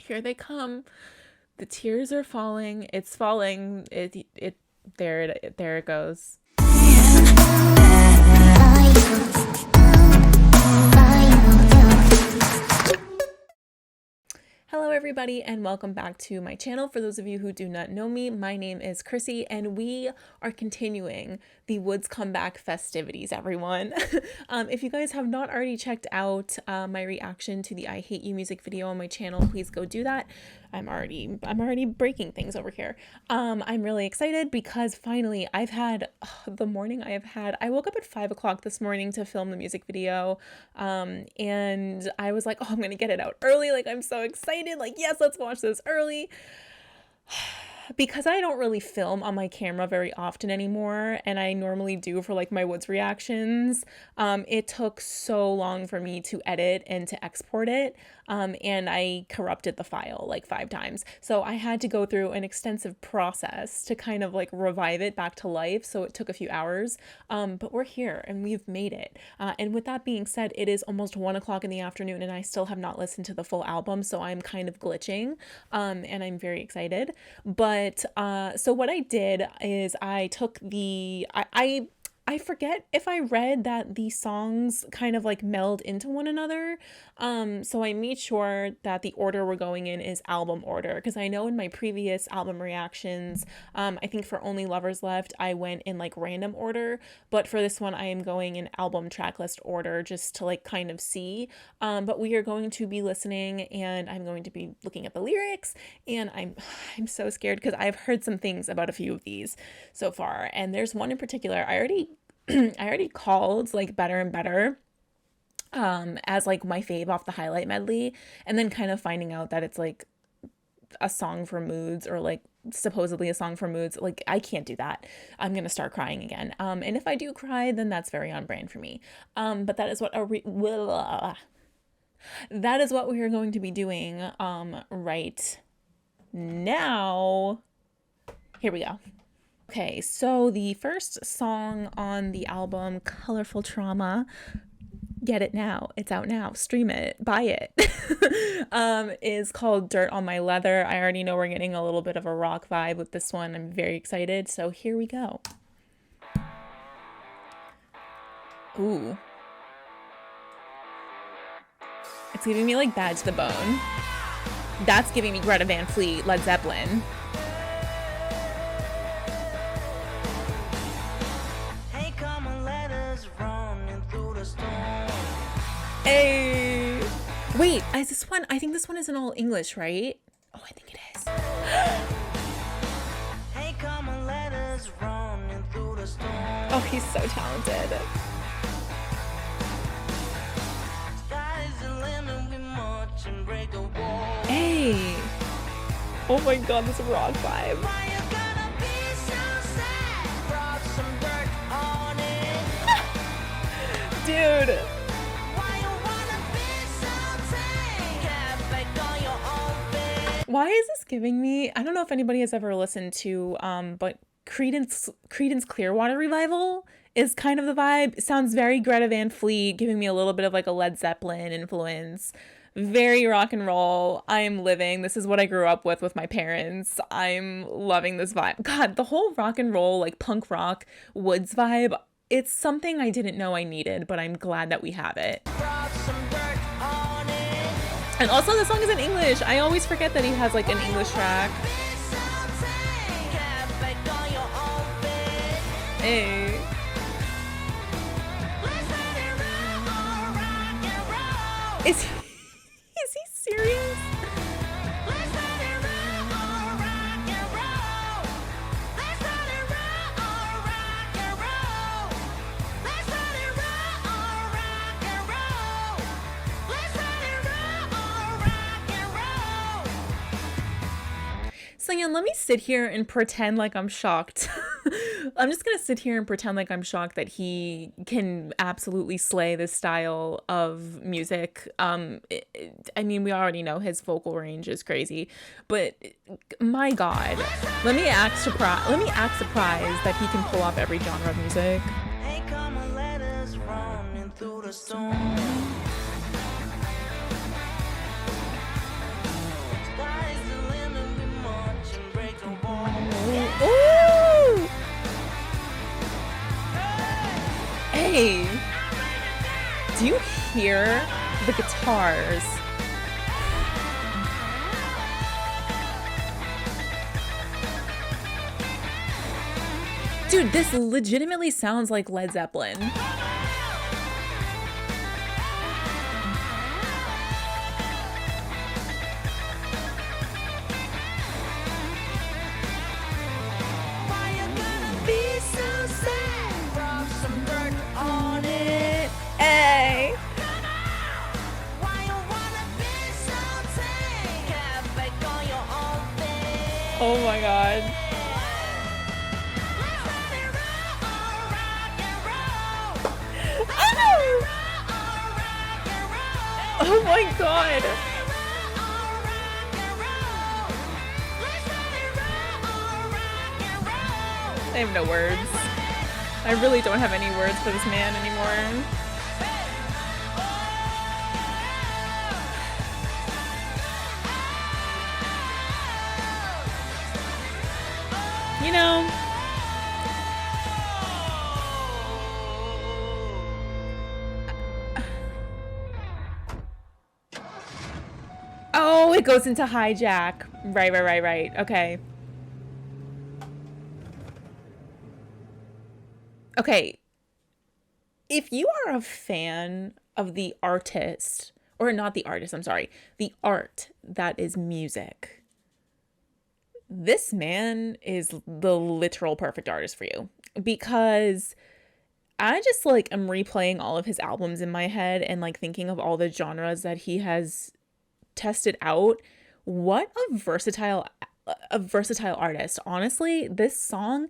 Here they come. The tears are falling. It's falling. There it goes. Hello everybody and welcome back to my channel. For those of you who do not know me, my name is Chrissy and we are continuing the WOODZ comeback festivities, everyone. If you guys have not already checked out my reaction to the I Hate You music video on my channel, please go do that. I'm already breaking things over here. I'm really excited because finally I've had the morning I woke up at 5 o'clock this morning to film the music video. And I was like, oh, I'm gonna get it out early. Like, I'm so excited. Like, yes, let's watch this early. Because I don't really film on my camera very often anymore, and I normally do for like my WOODZ reactions, it took so long for me to edit and to export it, and I corrupted the file like 5 times. So I had to go through an extensive process to kind of like revive it back to life, so it took a few hours, but we're here and we've made it. And with that being said, it is almost 1 o'clock in the afternoon and I still have not listened to the full album, so I'm kind of glitching, and I'm very excited. But so what I did is I took I forget if I read that the songs kind of like meld into one another. So I made sure that the order we're going in is album order, because I know in my previous album reactions, I think for Only Lovers Left, I went in like random order, but for this one, I am going in album tracklist order just to like kind of see. But we are going to be listening and I'm going to be looking at the lyrics, and I'm so scared because I've heard some things about a few of these so far, and there's one in particular I already called like Better and Better as like my fave off the highlight medley, and then kind of finding out that it's like a song for moods, or like supposedly a song for moods. Like, I can't do that. I'm gonna start crying again, and if I do cry, then that's very on brand for me. But that is what that is what we are going to be doing right now. Here we go. Okay, so the first song on the album, Colorful Trauma, get it now, it's out now, stream it, buy it, is called Dirt on My Leather. I already know we're getting a little bit of a rock vibe with this one. I'm very excited, so here we go. Ooh. It's giving me like Bad to the Bone. That's giving me Greta Van Fleet, Led Zeppelin. Hey, wait, is this one? I think this one is in all English, right? Oh, I think it is. Hey, come on, let us run through the storm. Oh, he's so talented. Hey, oh my God, this rock vibe. Dude. Why is this giving me, I don't know if anybody has ever listened to, but Creedence Clearwater Revival is kind of the vibe. It sounds very Greta Van Fleet, giving me a little bit of like a Led Zeppelin influence. Very rock and roll. I am living. This is what I grew up with my parents. I'm loving this vibe. God, the whole rock and roll, like punk rock WOODZ vibe, it's something I didn't know I needed, but I'm glad that we have it. And also the song is in English. I always forget that he has like an English track. Hey. Is he serious? So yeah, let me sit here and pretend like I'm shocked. I'm just gonna sit here and pretend like I'm shocked that he can absolutely slay this style of music. I mean, we already know his vocal range is crazy, but my God, let me act surprised that he can pull off every genre of music. Hey, come on, let us run through the storm. Hey! Do you hear the guitars? Dude, this legitimately sounds like Led Zeppelin. Hey! Oh my god. Oh my god. I have no words. I really don't have any words for this man anymore. You know, oh, it goes into hijack. Right. Okay. Okay. If you are a fan of the artist, or not the artist, I'm sorry, the art that is music, this man is the literal perfect artist for you, because I just like am replaying all of his albums in my head and like thinking of all the genres that he has tested out. What a versatile artist. Honestly, this song,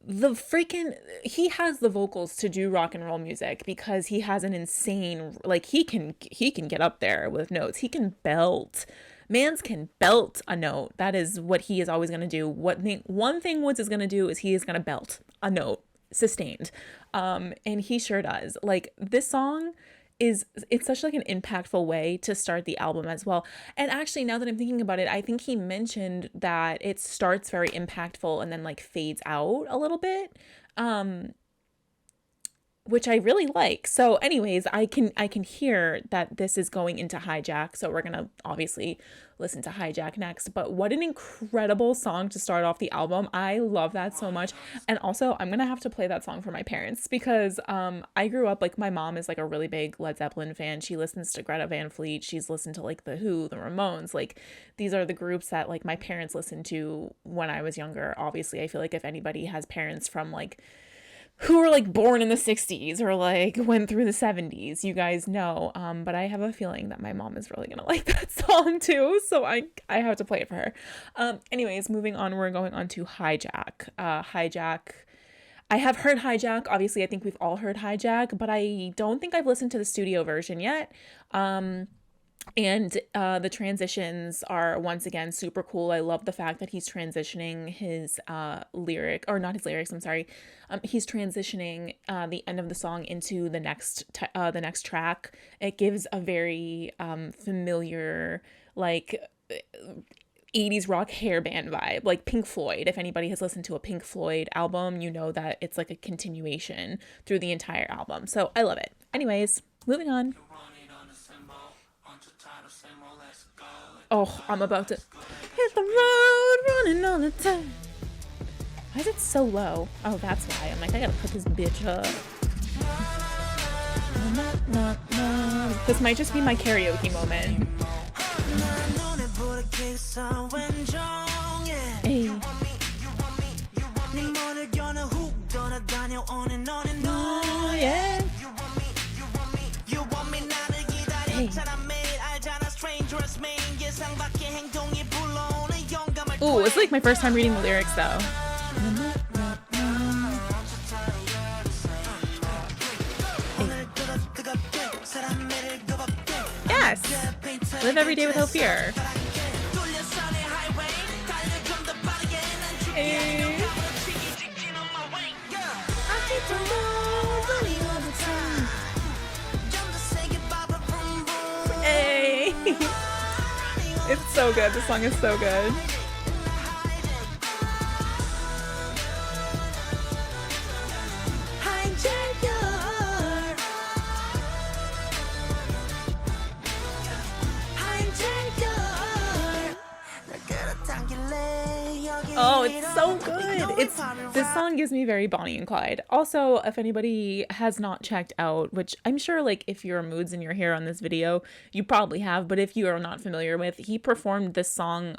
he has the vocals to do rock and roll music because he has an insane, like, he can get up there with notes. He can belt. Mans can belt a note. That is what he is always going to do. One thing WOODZ is going to do is he is going to belt a note sustained. And he sure does. Like, this song it's such like an impactful way to start the album as well. And actually, now that I'm thinking about it, I think he mentioned that it starts very impactful and then like fades out a little bit. Which I really like. So anyways, I can hear that this is going into hijack. So we're going to obviously listen to hijack next. But what an incredible song to start off the album. I love that so much. And also, I'm going to have to play that song for my parents because I grew up, like, my mom is like a really big Led Zeppelin fan. She listens to Greta Van Fleet. She's listened to like The Who, the Ramones. Like, these are the groups that like my parents listened to when I was younger. Obviously, I feel like if anybody has parents from like who were like born in the 60s or like went through the 70s, you guys know. But I have a feeling that my mom is really gonna like that song too, so I have to play it for her. Anyways, moving on, we're going on to hijack. Hijack, I have heard hijack. Obviously, I think we've all heard hijack, but I don't think I've listened to the studio version yet. And the transitions are once again super cool. I love the fact that he's transitioning his he's transitioning the end of the song into the next track. It gives a very familiar like 80s rock hair band vibe, like Pink Floyd. If anybody has listened to a Pink Floyd album, you know that it's like a continuation through the entire album. So I love it. Anyways, moving on. Oh, I'm about to hit the road running all the time. Why is it so low? Oh, that's why. I'm like, I gotta put this bitch up. This might just be my karaoke moment. Hey. Oh, yeah. Hey. Ooh, it's like my first time reading the lyrics though. Yes! Live every day with no fear. Hey. Hey. It's so good. This song is so good. Oh, it's so good. This song gives me very Bonnie and Clyde. Also, if anybody has not checked out, which I'm sure like if you're Moods and you're here on this video, you probably have, but if you are not familiar with, he performed this song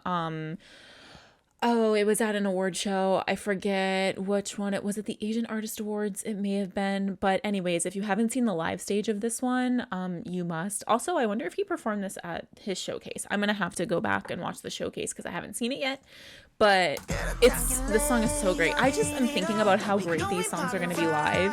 oh, it was at an award show. I forget which one it was. At the Asian Artist Awards, it may have been. But anyways, if you haven't seen the live stage of this one, you must. Also, I wonder if he performed this at his showcase. I'm gonna have to go back and watch the showcase because I haven't seen it yet. But this song is so great. I just am thinking about how great these songs are gonna be live.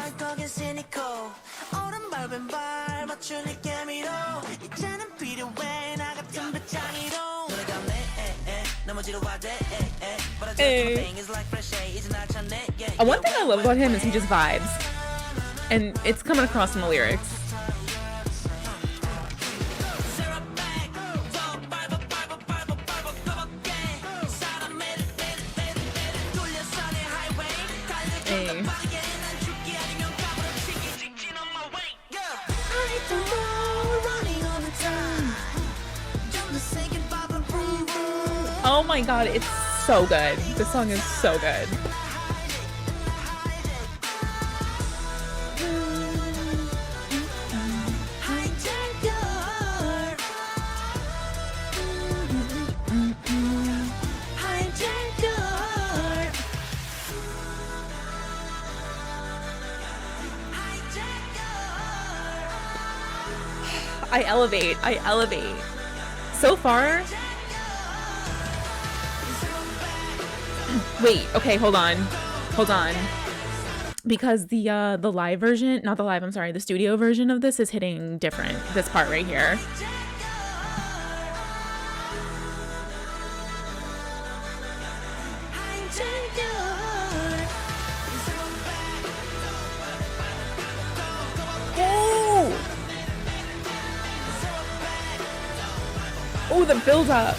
Hey. One thing I love about him is he just vibes, and it's coming across in the lyrics. Hey. Oh my god, it's so good. This song is so good. I elevate. So far. Wait, okay, hold on. Because the live version, not the live, I'm sorry, the studio version of this is hitting different. This part right here. Oh, the build up.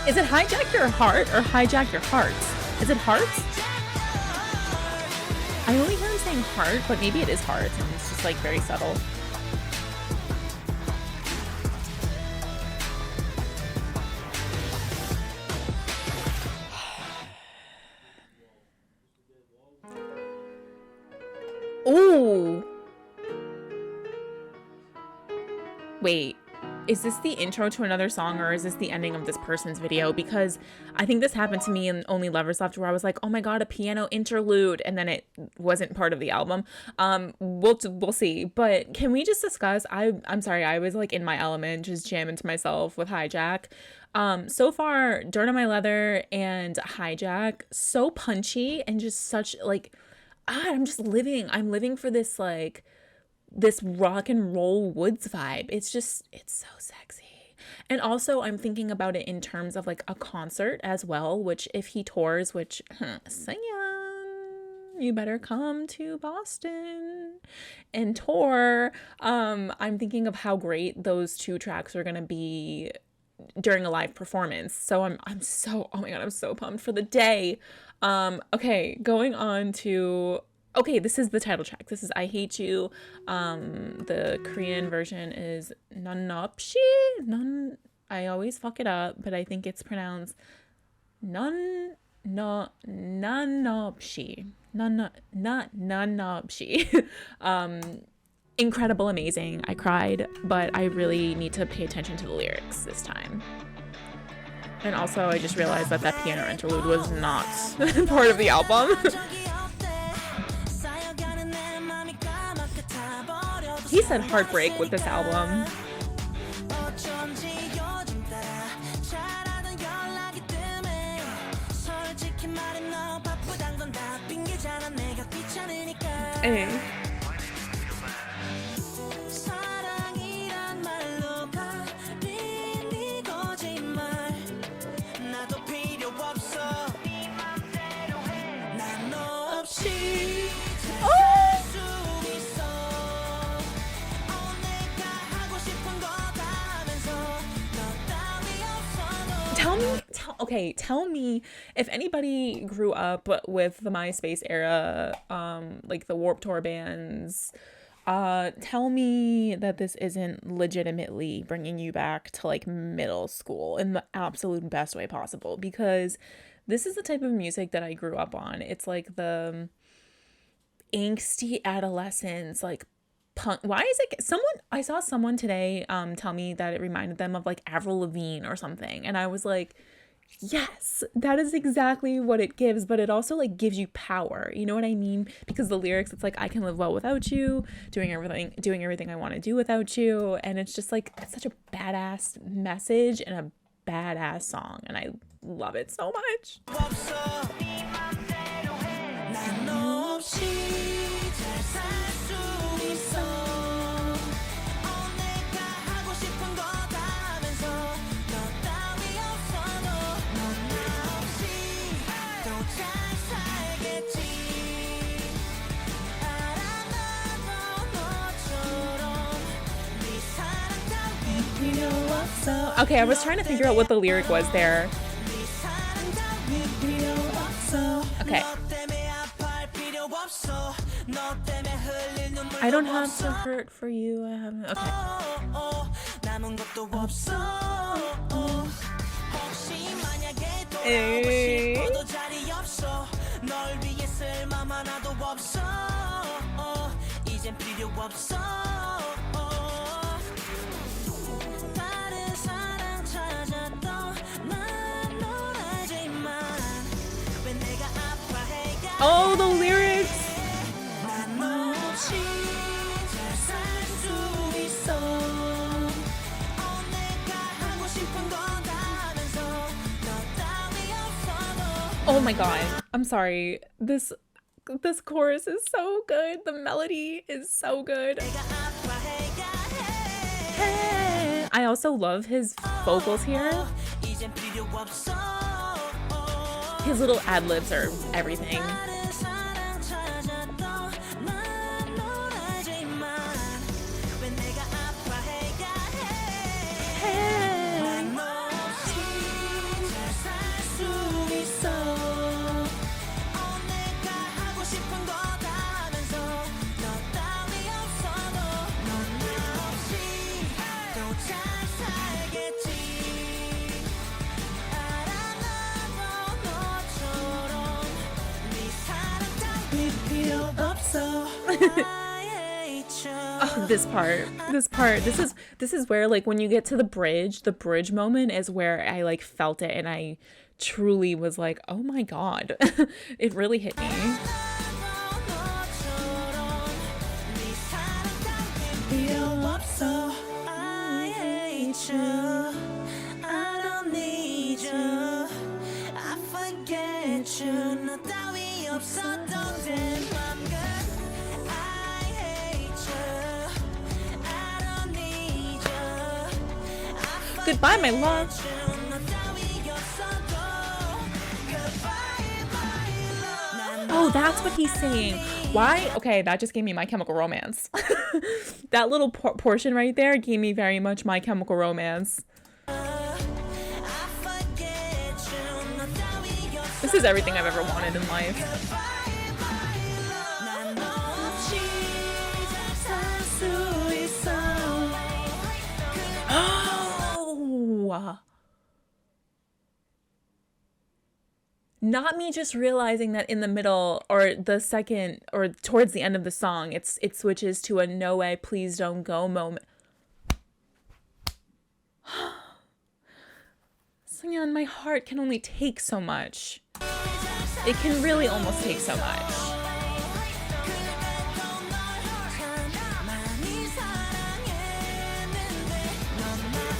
Is it hijack your heart or hijack your hearts? Is it hearts? I only hear him saying heart, but maybe it is hearts and it's just like very subtle. Ooh. Wait. Is this the intro to another song or is this the ending of this person's video? Because I think this happened to me in Only Lovers Left where I was like, oh my god, a piano interlude, and then it wasn't part of the album. We'll see. But can we just discuss, I'm sorry, I was like in my element just jamming to myself with Hijack. So far, Dirt on My Leather and Hijack, so punchy and just such like I'm living for this like this rock and roll WOODZ vibe. It's so sexy. And also I'm thinking about it in terms of like a concert as well, which if he tours, which you better come to Boston and tour. I'm thinking of how great those two tracks are gonna be during a live performance. So I'm so, oh my god, I'm so pumped for the day. Okay, going on to, okay, this is the title track. This is I Hate You. The Korean version is Nunopshi. I always fuck it up, but I think it's pronounced Nunopshi. Nunopshi. Incredible, amazing. I cried, but I really need to pay attention to the lyrics this time. And also, I just realized that piano interlude was not part of the album. He said heartbreak with this album. Hey. Okay, tell me if anybody grew up with the MySpace era, like the Warped Tour bands. Tell me that this isn't legitimately bringing you back to like middle school in the absolute best way possible, because this is the type of music that I grew up on. It's like the angsty adolescence, like punk. Why is it someone, I saw someone today tell me that it reminded them of like Avril Lavigne or something, and I was like, yes, that is exactly what it gives, but it also like gives you power, you know what I mean? Because the lyrics, it's like, I can live well without you, doing everything I want to do without you, and it's just like, it's such a badass message and a badass song, and I love it so much. Okay, I was trying to figure out what the lyric was there. Okay. I don't have to hurt for you. I haven't. Okay. Hey. Oh, the lyrics. Oh my god, I'm sorry. This chorus is so good. The melody is so good. I also love his vocals here. His little ad-libs are everything. Oh, this part, this is where, like, when you get to the bridge moment is where I like felt it, and I truly was like, oh my god. It really hit me. Goodbye, my love. Oh, that's what he's saying. Why? Okay, that just gave me My Chemical Romance. That little portion right there gave me very much My Chemical Romance. This is everything I've ever wanted in life. Oh! Not me just realizing that in the middle or the second or towards the end of the song, it switches to a no way, please don't go moment. Sungyeon, my heart can only take so much. It can really almost take so much.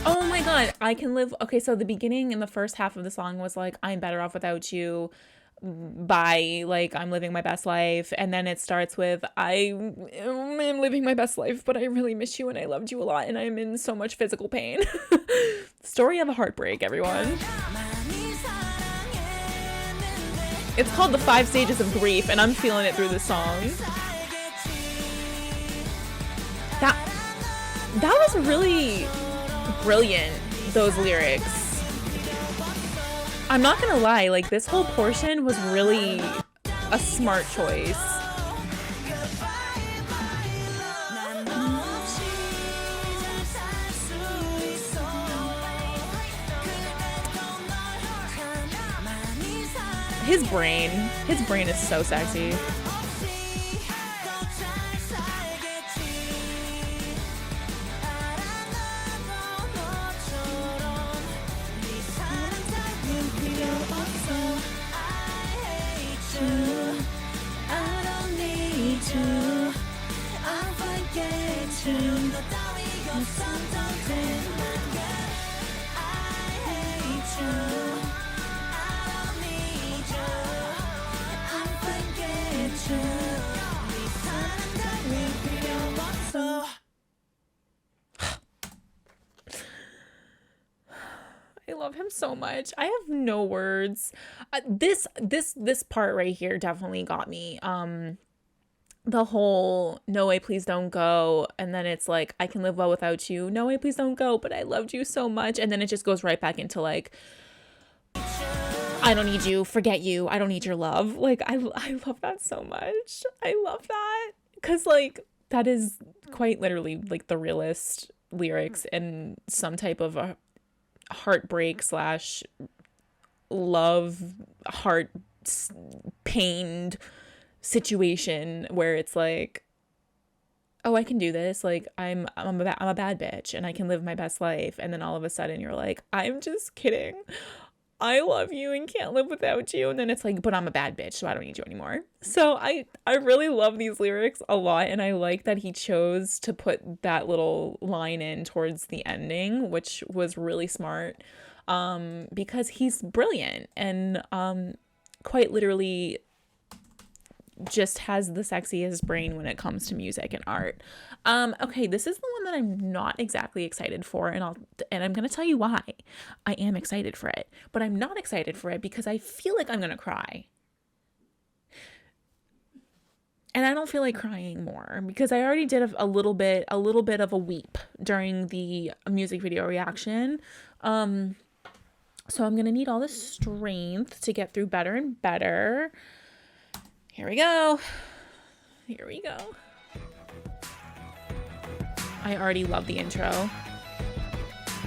Oh my god, I can live. Okay, so the beginning in the first half of the song was like, I'm better off without you. Bye. Like, I'm living my best life. And then it starts with, I am living my best life, but I really miss you and I loved you a lot and I'm in so much physical pain. Story of a heartbreak, everyone. It's called The 5 Stages of Grief, and I'm feeling it through the song. That was really brilliant, those lyrics. I'm not gonna lie, like this whole portion was really a smart choice. His brain is so sexy. I love him so much. I have no words. This part right here definitely got me. The whole "no way, please don't go," and then it's like, "I can live well without you. No way, please don't go, but I loved you so much." And then it just goes right back into like, "I don't need you. Forget you. I don't need your love." Like I love that so much. I love that because like that is quite literally like the realest lyrics in some type of a heartbreak slash love heart pained situation where it's like, oh, I can do this, like I'm a bad bitch and I can live my best life, and then all of a sudden you're like, I'm just kidding, I love you and can't live without you, and then it's like, but I'm a bad bitch, so I don't need you anymore. So I really love these lyrics a lot, and I like that he chose to put that little line in towards the ending, which was really smart, because he's brilliant and quite literally just has the sexiest brain when it comes to music and art. Okay, this is the one that I'm not exactly excited for, and I'm gonna tell you why. I am excited for it, but I'm not excited for it because I feel like I'm gonna cry. And I don't feel like crying more because I already did a little bit of a weep during the music video reaction. So I'm gonna need all the strength to get through better and better. Here we go. Here we go. I already love the intro.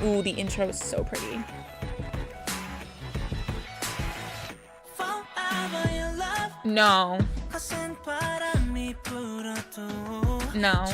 Ooh, the intro is so pretty. No. No.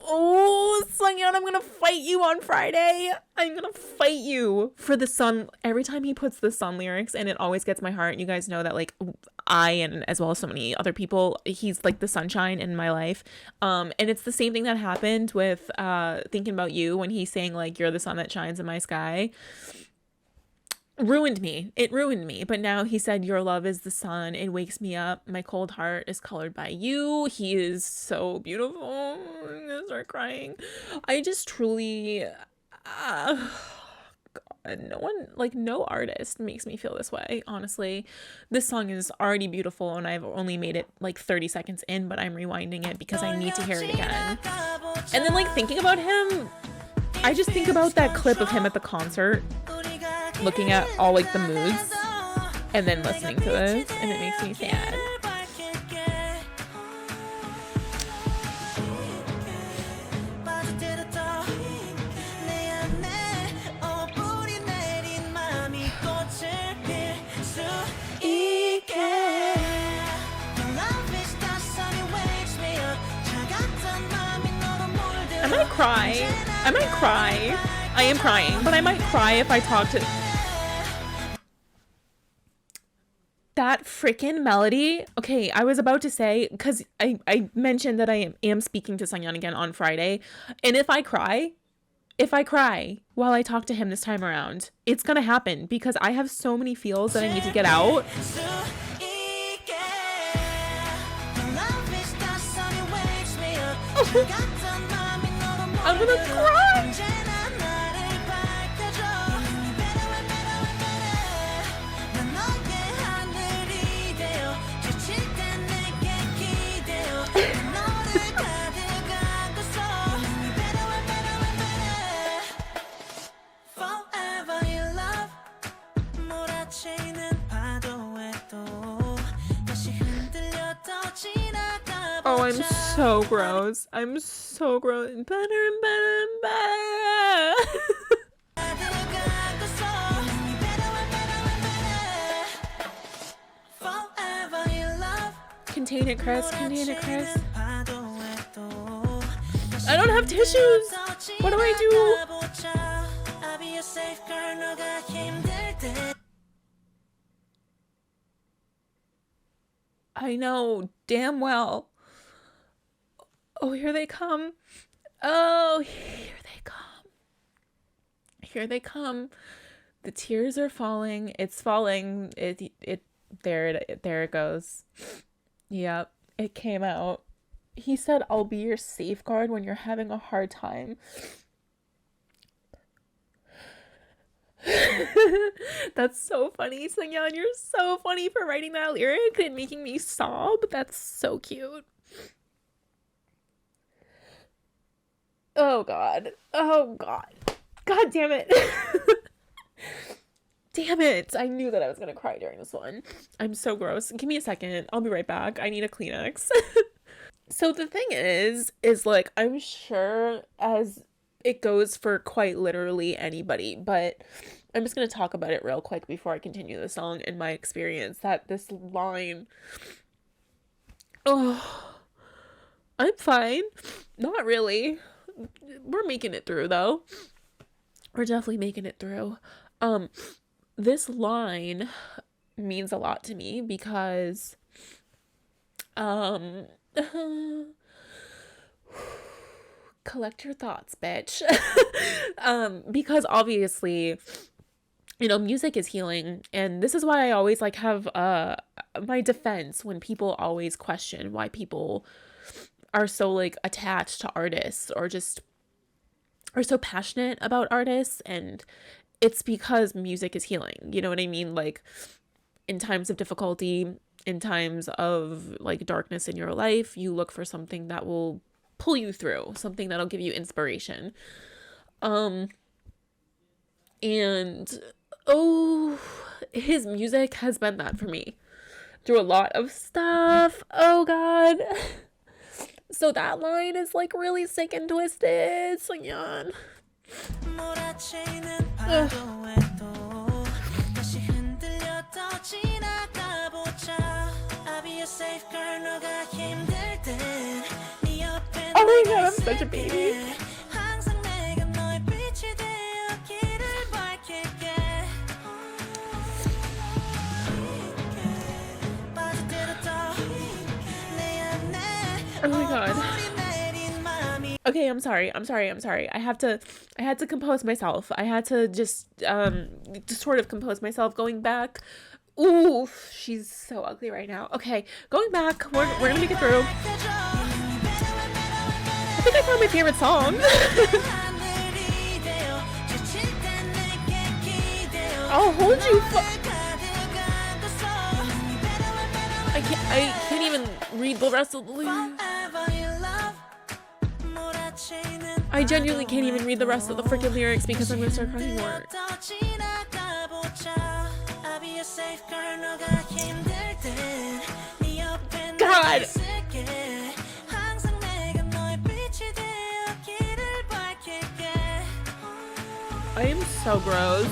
Oh, Sungyeon, I'm gonna fight you on Friday. I'm gonna fight you for the sun. Every time he puts the sun lyrics, and it always gets my heart. You guys know that, like, I, and as well as so many other people, he's like the sunshine in my life. And it's the same thing that happened with Thinking About You, when he's saying like, "You're the sun that shines in my sky." Ruined me. It ruined me. But now he said, "Your love is the sun. It wakes me up. My cold heart is colored by you." He is so beautiful. I'm gonna start crying. I just truly, God, no artist makes me feel this way, honestly. This song is already beautiful, and I've only made it like 30 seconds in, but I'm rewinding it because I need to hear it again. And then, like, thinking about him, I just think about that clip of him at the concert, looking at all like the moods, and then listening to this, and it makes me sad. I might cry. I might cry. I am crying, but I might cry if I talk to that freaking melody. Okay, I was about to say, because I mentioned that I am speaking to Sungyeon again on Friday, and if I cry, if I cry while I talk to him this time around, it's gonna happen because I have so many feels that I need to get out. I'm gonna cry. Oh, I'm so gross. I'm so gross. Better and better and better. Contain it, Chris. Contain it, Chris. I don't have tissues. What do I do? I know damn well. Oh, here they come. Oh, here they come. Here they come. The tears are falling. It's falling. There it goes. Yep, it came out. He said, "I'll be your safeguard when you're having a hard time." That's so funny, Sungyeon. You're so funny for writing that lyric and making me sob. That's so cute. Oh god. Oh god. God damn it. Damn it. I knew that I was gonna cry during this one. I'm so gross. Give me a second. I'll be right back. I need a Kleenex. So the thing is like, I'm sure as it goes for quite literally anybody, but I'm just going to talk about it real quick before I continue the song and my experience, that this line, oh, I'm fine. Not really. We're making it through though. We're definitely making it through. This line means a lot to me because, collect your thoughts, bitch. Because obviously, you know, music is healing, and this is why I always like have my defense when people always question why people are so like attached to artists or just are so passionate about artists, and it's because music is healing. You know what I mean? Like, in times of difficulty, in times of like darkness in your life, you look for something that will pull you through, something that'll give you inspiration. And oh, his music has been that for me through a lot of stuff. Oh god. So that line is like really sick and twisted. Sungyeon. Oh my god, I'm such a baby. Oh my god. Okay, I'm sorry. I had to compose myself. I had to just sort of compose myself going back. Ooh, she's so ugly right now. Okay, going back. We're gonna make it through. I think I found my favorite song. I'll hold you. I can't even read the rest of the lyrics. I genuinely can't even read the rest of the freaking lyrics because I'm gonna start crying more. God! I am so gross.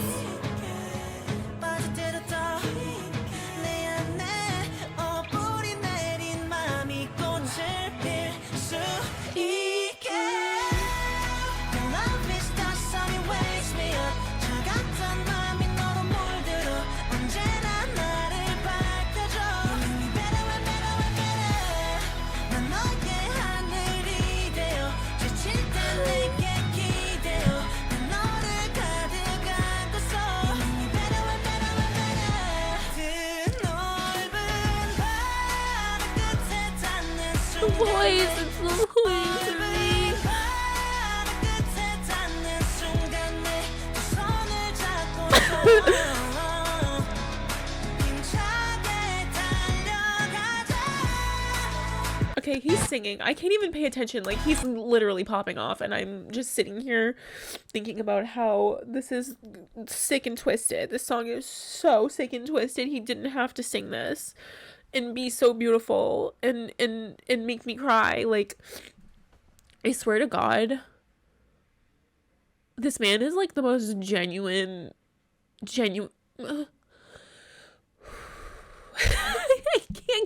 voice. It's the voice for me. Okay, he's singing. I can't even pay attention. Like, he's literally popping off, and I'm just sitting here thinking about how this is sick and twisted. This song is so sick and twisted. He didn't have to sing this and be so beautiful and make me cry. Like, I swear to God, this man is like the most genuine I can't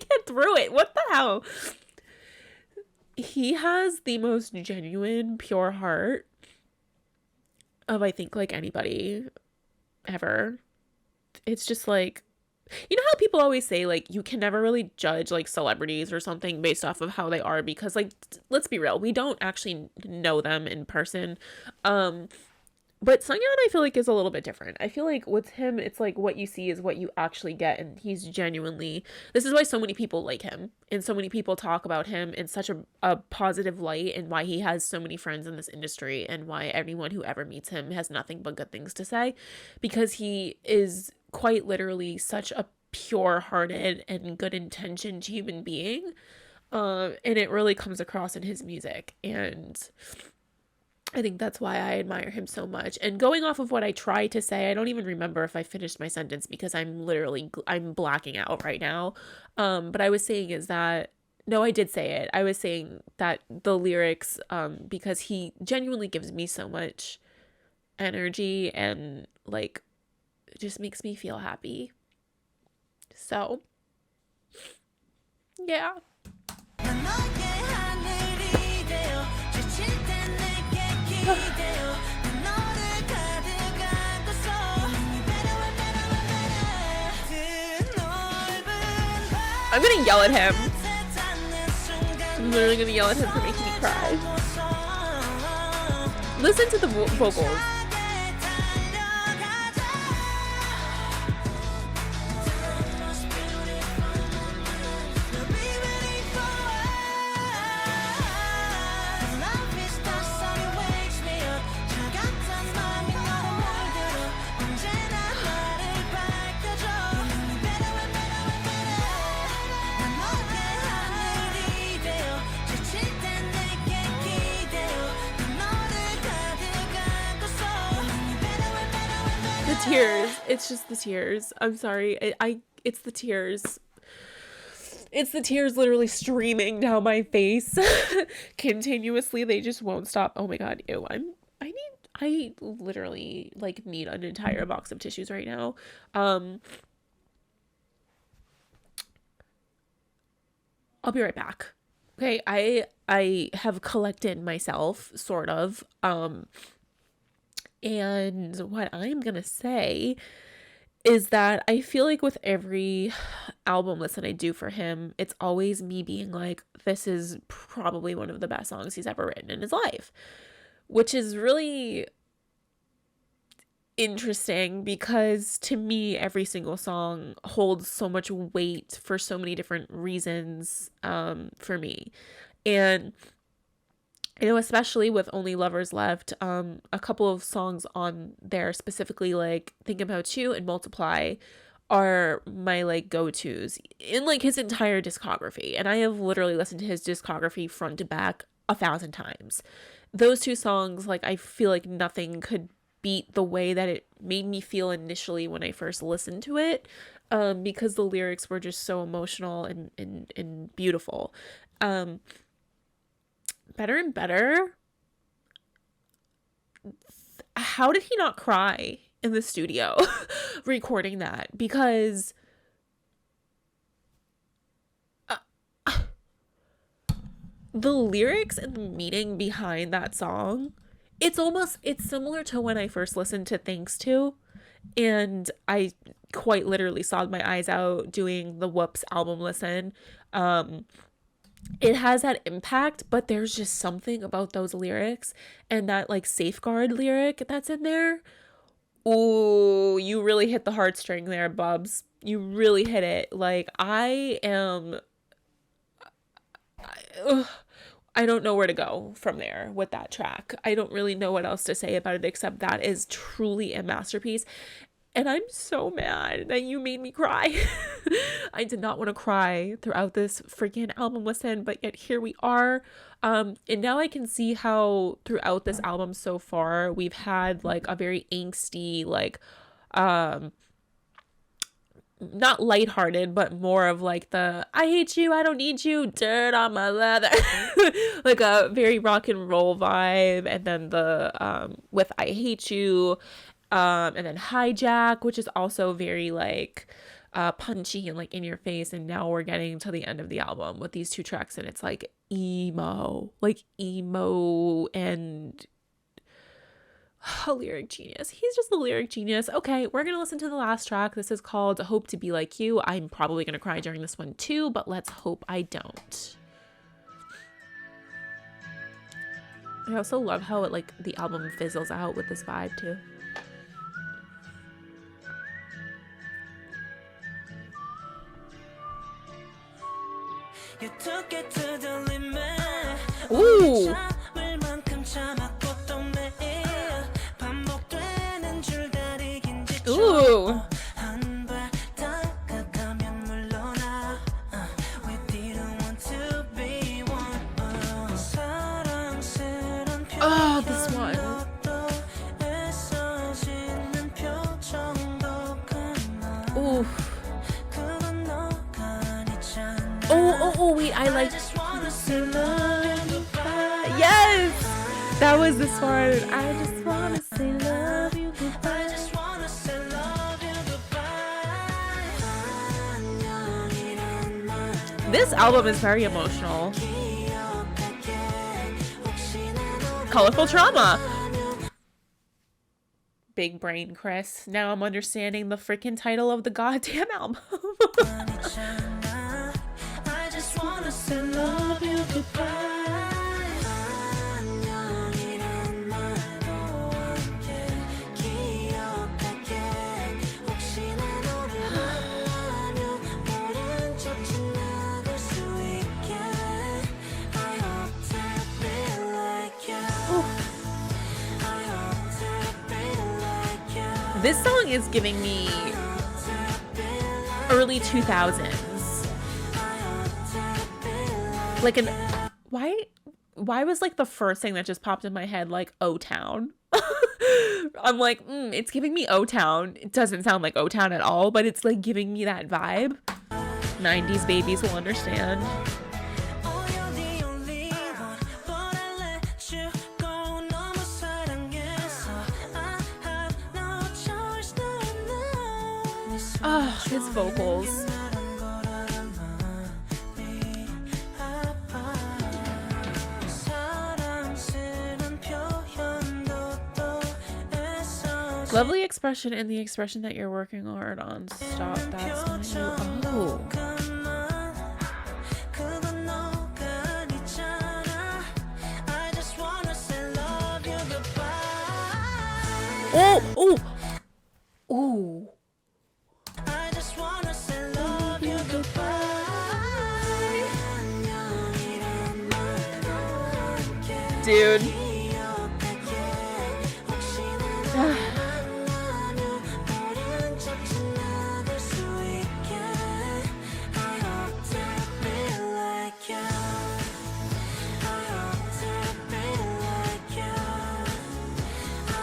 get through it. What the hell? He has the most genuine, pure heart of, I think, like, anybody ever. It's just like, you know how people always say, like, you can never really judge, like, celebrities or something based off of how they are, because, like, let's be real, we don't actually know them in person. But Sungyeon, I feel like, is a little bit different. I feel like with him, it's like what you see is what you actually get, and he's genuinely, this is why so many people like him, and so many people talk about him in such a positive light, and why he has so many friends in this industry, and why everyone who ever meets him has nothing but good things to say, because he is quite literally such a pure-hearted and good-intentioned human being, and it really comes across in his music, and I think that's why I admire him so much. And going off of what I tried to say, I don't even remember if I finished my sentence, because I'm blacking out right now. But I was saying is that, no, I did say it. I was saying that the lyrics, because he genuinely gives me so much energy and, like, it just makes me feel happy. So, yeah. I'm gonna yell at him. I'm literally gonna yell at him for making me cry. Listen to the vocals. Tears. It's just the tears. I'm sorry. It's the tears. It's the tears literally streaming down my face continuously. They just won't stop. Oh my God. Ew. I literally, like, need an entire box of tissues right now. I'll be right back. Okay. I have collected myself, sort of. And what I'm gonna say is that I feel like with every album listen I do for him, it's always me being like, this is probably one of the best songs he's ever written in his life, which is really interesting, because to me, every single song holds so much weight for so many different reasons, for me. And I know, especially with Only Lovers Left, a couple of songs on there, specifically like Think About You and Multiply, are my, like, go-tos in, like, his entire discography. And I have literally listened to his discography front to back 1,000 times. Those two songs, like, I feel like nothing could beat the way that it made me feel initially when I first listened to it, because the lyrics were just so emotional and beautiful. Better and Better, how did he not cry in the studio recording that? Because the lyrics and the meaning behind that song, it's similar to when I first listened to Thanks To, and I quite literally sobbed my eyes out doing the Whoops album listen. It has that impact, but there's just something about those lyrics and that, like, Safeguard lyric that's in there. Ooh, you really hit the heartstring there, Bubs. You really hit it. Like, I am I don't know where to go from there with that track. I don't really know what else to say about it except that is truly a masterpiece. And I'm so mad that you made me cry. I did not want to cry throughout this freaking album listen, but yet here we are. And now I can see how throughout this album so far, we've had like a very angsty, like, not lighthearted, but more of like the I hate you, I don't need you, dirt on my leather, like a very rock and roll vibe. And then the with I hate you, and then hijack, which is also very like punchy and like in your face. And now we're getting to the end of the album with these two tracks, and it's like emo and a lyric genius. He's just a lyric genius. Okay, we're gonna listen to the last track. This is called Hope to Be Like You. I'm probably gonna cry during this one too, but let's hope I don't. I also love how it like the album fizzles out with this vibe too. Ooh. Ooh. Oh, this one. Ooh. Oh, wait, I like. Yes! That was this one. I just wanna say love you goodbye. This album is very emotional. Colorful Trauma. Big brain, Chris. Now I'm understanding the freaking title of the goddamn album. I just wanna say love you goodbye. This song is giving me early 2000s. Like an why was like the first thing that just popped in my head like O-Town? I'm like, it's giving me O-Town. It doesn't sound like O-Town at all, but it's like giving me that vibe. 90s babies will understand. Oh, his vocals. Lovely expression and the expression that you're working hard on. Stop, that's my new. Oh! Ooh. Dude.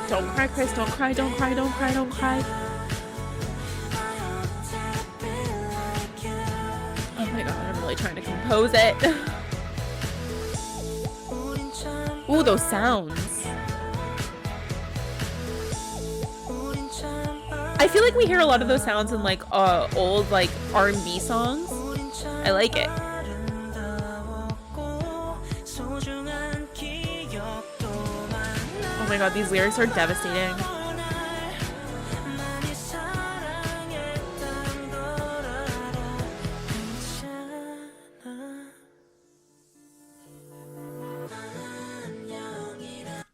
Don't cry, Chris. Don't cry, don't cry, don't cry, don't cry. Oh my god, I'm really trying to compose it. Ooh, those sounds. I feel like we hear a lot of those sounds in like old like R&B songs. I like it. Oh my god, these lyrics are devastating.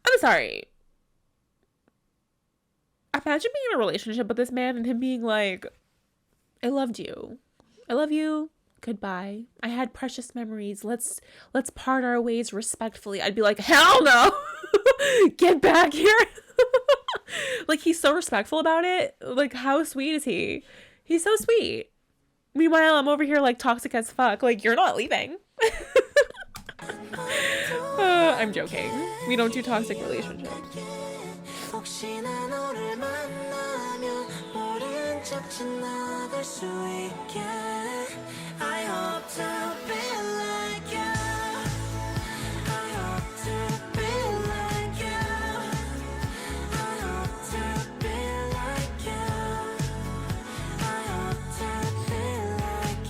I'm sorry. Imagine being in a relationship with this man and him being like, I loved you. I love you. goodbye. I had precious memories. Let's part our ways respectfully. I'd be like, hell no. Get back here. Like, he's so respectful about it. Like, how sweet is he? He's so sweet. Meanwhile, I'm over here like toxic as fuck. Like, you're not leaving. I'm joking. We don't do toxic relationships.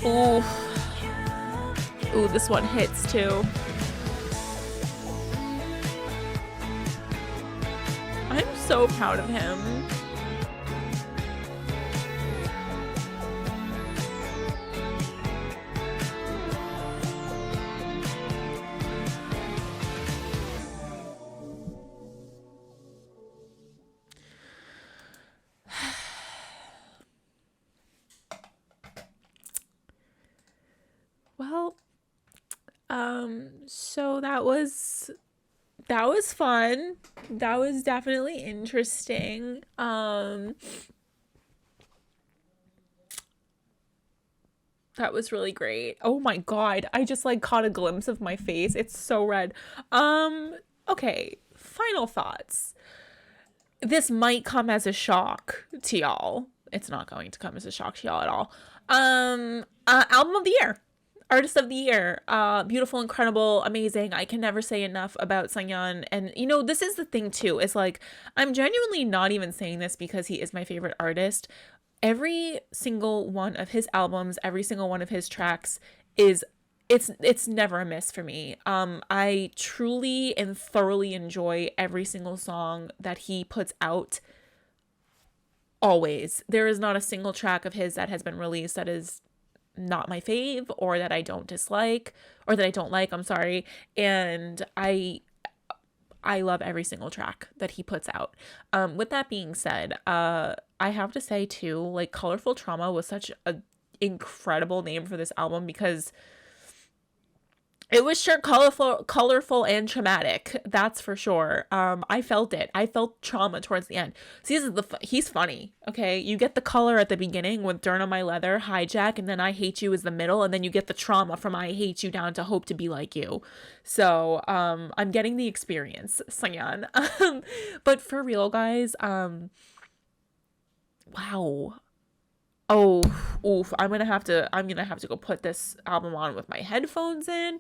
Ooh. Ooh, this one hits too. I'm so proud of him. Well, so that was fun. That was definitely interesting. That was really great. Oh my god, I just like caught a glimpse of my face. It's so red. Okay, final thoughts. This might come as a shock to y'all. It's not going to come as a shock to y'all at all. Album of the year. Artist of the year. Beautiful, incredible, amazing. I can never say enough about Sungyeon. And you know, this is the thing too, is like, I'm genuinely not even saying this because he is my favorite artist. Every single one of his albums, every single one of his tracks is, it's never a miss for me. I truly and thoroughly enjoy every single song that he puts out. Always. There is not a single track of his that has been released that is not my fave, or that I don't dislike, or that I don't like, I'm sorry. And I love every single track that he puts out. With that being said, I have to say too, like, Colorful Trauma was such a incredible name for this album, because it was sure colorful and traumatic. That's for sure. I felt it. I felt trauma towards the end. See, this is he's funny. Okay, you get the color at the beginning with Dirt on My Leather, Hijack, and then I Hate You is the middle, and then you get the trauma from I Hate You down to Hope to Be Like You. So, I'm getting the experience, Sungyeon. But for real, guys, wow. Oh, oof. I'm gonna have to go put this album on with my headphones in.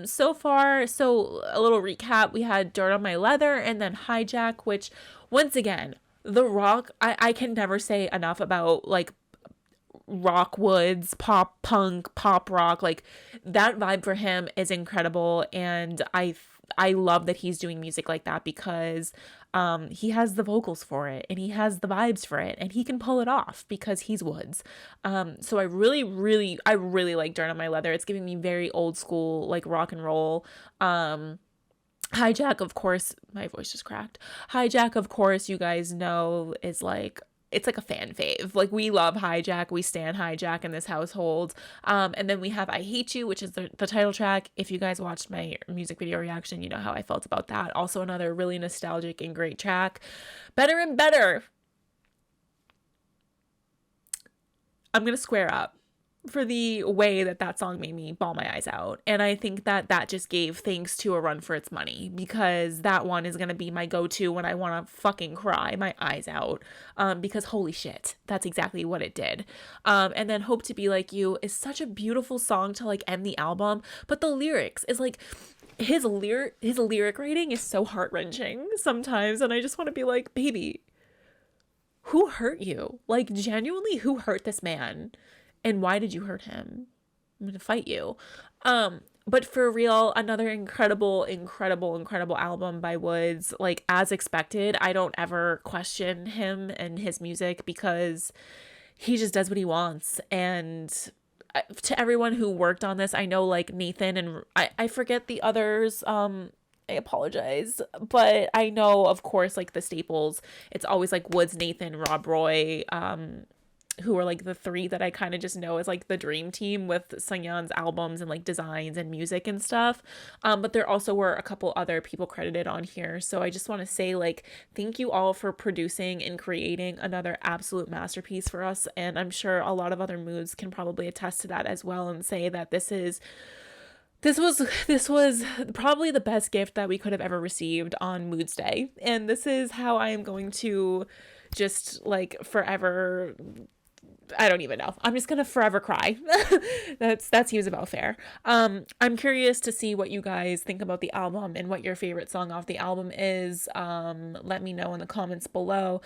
So far, so a little recap. We had Dirt on My Leather and then Hijack, which, once again, the rock, I can never say enough about, like, rock WOODZ, pop punk, pop rock. Like, that vibe for him is incredible, and I love that he's doing music like that, because he has the vocals for it, and he has the vibes for it, and he can pull it off because he's WOODZ. So I really like Dirt on My Leather. It's giving me very old school, like, rock and roll. Hijack, of course, my voice just cracked. Hijack, of course, you guys know, is like, it's like a fan fave. Like, we love Hijack. We stan Hijack in this household. And then we have I Hate You, which is the title track. If you guys watched my music video reaction, you know how I felt about that. Also another really nostalgic and great track. Better and Better. I'm going to square up for the way that song made me bawl my eyes out. And I think that just gave Thanks to a run for its money, because that one is going to be my go-to when I want to fucking cry my eyes out, because holy shit, that's exactly what it did. And then Hope to Be Like You is such a beautiful song to, like, end the album, but the lyrics is like, his lyric writing is so heart-wrenching sometimes, and I just want to be like, baby, who hurt you? Like, genuinely, who hurt this man? And why did you hurt him? I'm gonna fight you. But for real, another incredible album by WOODZ. Like, as expected, I don't ever question him and his music, because he just does what he wants. And to everyone who worked on this, I know, like, Nathan and I forget the others. I apologize, but I know, of course, like, the staples. It's always like WOODZ, Nathan, Rob Roy, who are like the three that I kind of just know as like the dream team with Sungyeon's albums and like designs and music and stuff. But there also were a couple other people credited on here. So I just want to say like thank you all for producing and creating another absolute masterpiece for us. And I'm sure a lot of other moods can probably attest to that as well and say that this was probably the best gift that we could have ever received on Moods Day. And this is how I am going to just like forever, I don't even know. I'm just gonna forever cry. That seems about fair. I'm curious to see what you guys think about the album and what your favorite song off the album is. Let me know in the comments below.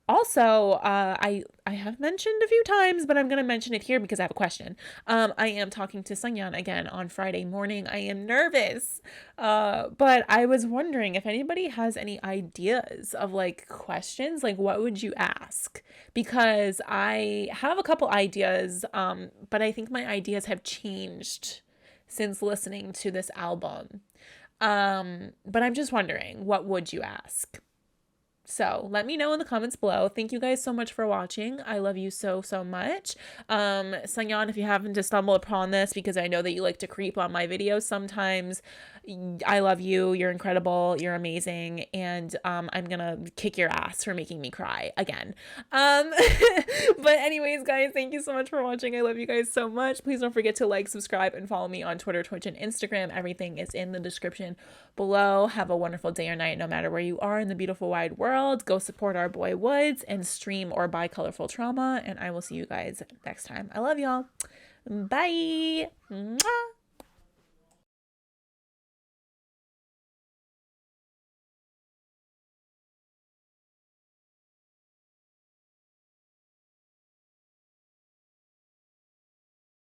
Also, I have mentioned a few times, but I'm gonna mention it here because I have a question. I am talking to Sungyeon again on Friday morning. I am nervous, but I was wondering if anybody has any ideas of like questions, like what would you ask? Because I have a couple ideas, but I think my ideas have changed since listening to this album. But I'm just wondering, what would you ask? So let me know in the comments below. Thank you guys so much for watching. I love you so, so much. Sungyeon, if you happen to stumble upon this, because I know that you like to creep on my videos sometimes, I love you. You're incredible. You're amazing. And I'm gonna kick your ass for making me cry again. But anyways, guys, thank you so much for watching. I love you guys so much. Please don't forget to like, subscribe, and follow me on Twitter, Twitch, and Instagram. Everything is in the description below. Have a wonderful day or night, no matter where you are in the beautiful wide world. Go support our boy WOODZ and stream or buy Colorful Trauma. And I will see you guys next time. I love y'all. Bye. Mwah.